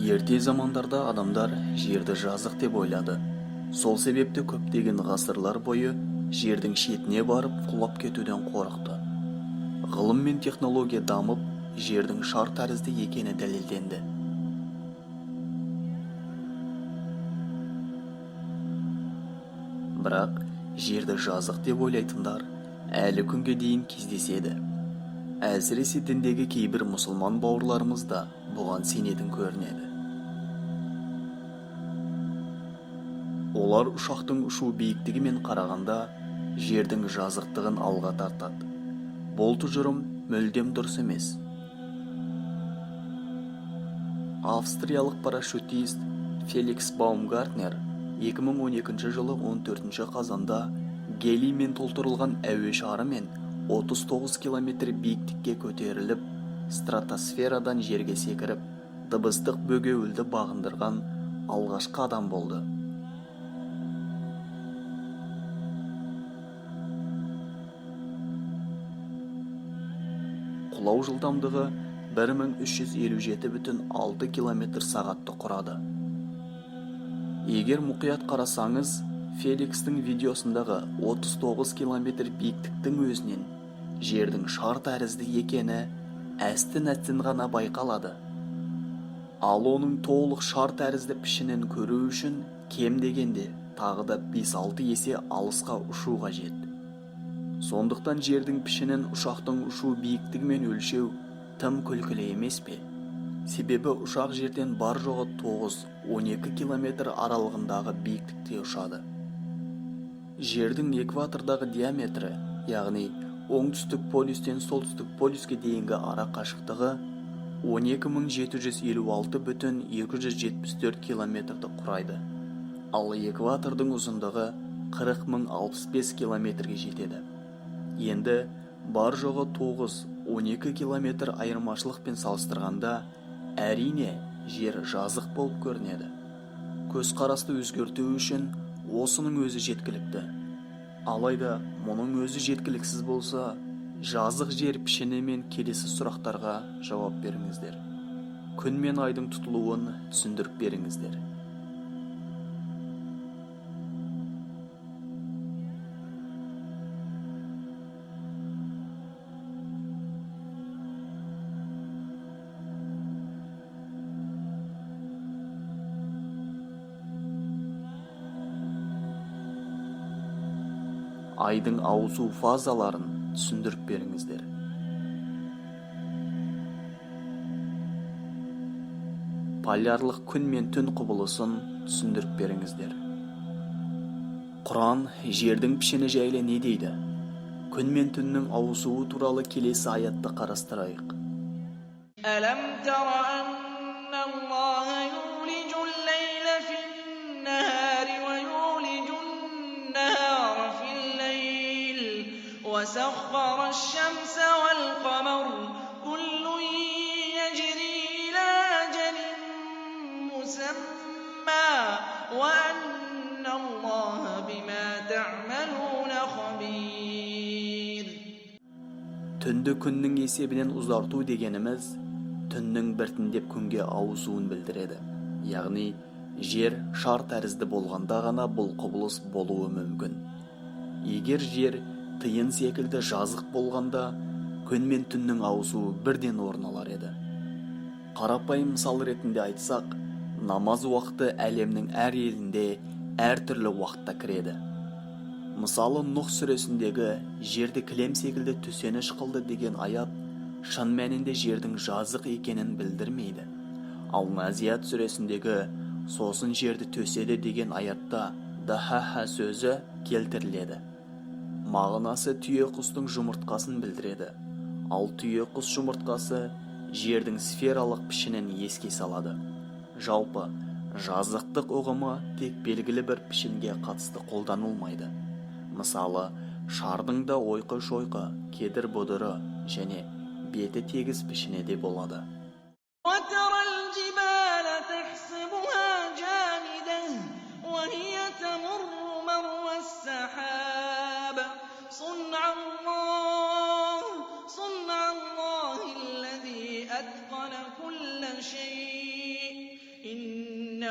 Ерте замандарда адамдар жерді жазық деп ойлады. Сол себепті көптеген ғасырлар бойы жердің шетіне барып құлап кетуден қорықты. Ғылым мен технология дамып, жердің шар тәрізді екені дәлелденді. Бірақ жерді жазық деп ойлайтындар әлі күнге дейін кездеседі. Әсіресе діндегі кейбір мұсылман бауырларымыз да бұған сенетін көрінеді. Олар ұшақтың ұшу биіктігімен қарағанда жердің жазықтығын алға тартады. Бұл тұжырым мүлдем дұрыс емес. Австриялық парашютист Феликс Баумгартнер 2012 жылы 14 қазанда гелиймен толтырылған әуе шарымен 39 километр биіктікке көтеріліп, стратосферадан жерге секіріп, дыбыстық бөгеуілді бағындырған алғашқы адам болды. Құлау жылдамдығы 1357,6 км сағатты құрады. Егер мұқият қарасаңыз, Феликстің видеосындағы 39 км биіктіктің өзінен жердің шар тәрізді екені әсті-нәстін ғана байқалады. Ал оның толық шар тәрізді пішінін көру үшін кем дегенде тағы да 5-6 есе алысқа ұшу қажет. Сондықтан жердің пішінін ұшақтың ұшу биіктігімен өлшеу тым күлкілі емес пе? Себебі ұшақ жерден бар жоғы 9-12 км аралығындағы биіктікте ұшады. Жердің экватордағы диаметрі, яғни оңтүстік полюстен солтүстік полюске дейінгі ара қашықтығы 12756,274 километрді құрайды. Ал экватордың ұзындығы 40065 километрге жетеді. Енді бар жоғы 9-12 километр айырмашылықпен салыстырғанда әрине жер жазық болып көрінеді. Көзқарасты өзгерту үшін осының өзі жеткілікті. Алайда мұның өзі жеткіліксіз болса, жазық жер пішіні мен келесі сұрақтарға жауап беріңіздер. Күн мен айдың тұтылуын түсіндіріп беріңіздер. Айдың ауысу фазаларын түсіндіріп беріңіздер. Полярлық күн мен түн құбылысын түсіндіріп беріңіздер. Құран жердің пішіні жайлы не дейді? Күн мен түннің ауысуы туралы келесі аятты қарастырайық. ألم تر أن الله يولج الليل في النهار ويولج النهار في الليل وسخر الشمس والقمر كل يجري إلى أجل مسمى وأن الله بما تعملون خبير. Түнді күннің есебінен ұзарту дегеніміз түннің біртіндеп күнге ауысуын білдіреді. Яғни жер шар тәрізді болғанда ғана бұл құбылыс болуы мүмкін. Егер жер тиын секілді жазық болғанда күн мен түннің ауысуы бірден орын алар еді. Қарапайым мысал ретінде айтсақ, намаз уақыты әлемнің әр елінде әртүрлі уақытта кіреді. Мысалы, Нұх сүресіндегі жерді кілем секілді төсеніш қылды деген аят шын мәнінде жердің жазық екенін білдірмейді. Ал Назиат сүресіндегі сосын жерді төседі деген аятта дахаха сөзі келтіріледі. Мағынасы түйе құстың жұмыртқасын білдіреді. Ал түйе құс жұмыртқасы жердің сфералық пішінін еске салады. Жалпы, жазықтық ұғымы тек белгілі бір пішінге қатысты қолданылмайды. Мысалы, шардың да ойқы-шойқы, кедір-бұдыры және беті тегіс пішіні де болады. وترى الجبال تحسبها جامدة وهي تمر مر السحاب صنع الله الذي أتقن كل شيء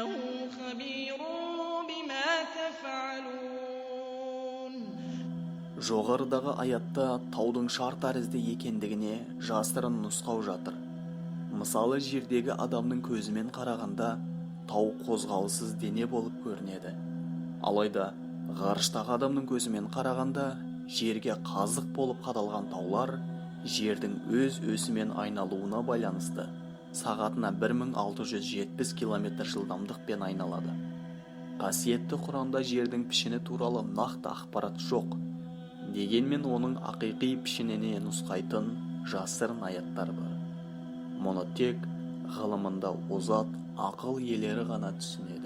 إِنَّهُ خَبِيرٌ بِمَا تَفْعَلُونَ. Жоғарыдағы аятта таудың шар тәрізді екендігіне жасырын нұсқау жатыр. Мысалы, жердегі адамның көзімен қарағанда тау қозғалыссыз дене болып көрінеді. Алайда ғарыштағы адамның көзімен қарағанда жерге қазық болып қадалған таулар жердің өз өсімен айналуына байланысты сағатына 1670 км жылдамдықпен айналады. Қасиетті Құранда жердің пішіні туралы нақты ақпарат жоқ. Дегенмен оның ақиқи пішініне нұсқайтын жасырын аяттар бар. Мұны тек ғылымында озат ақыл иелері ғана түсінеді.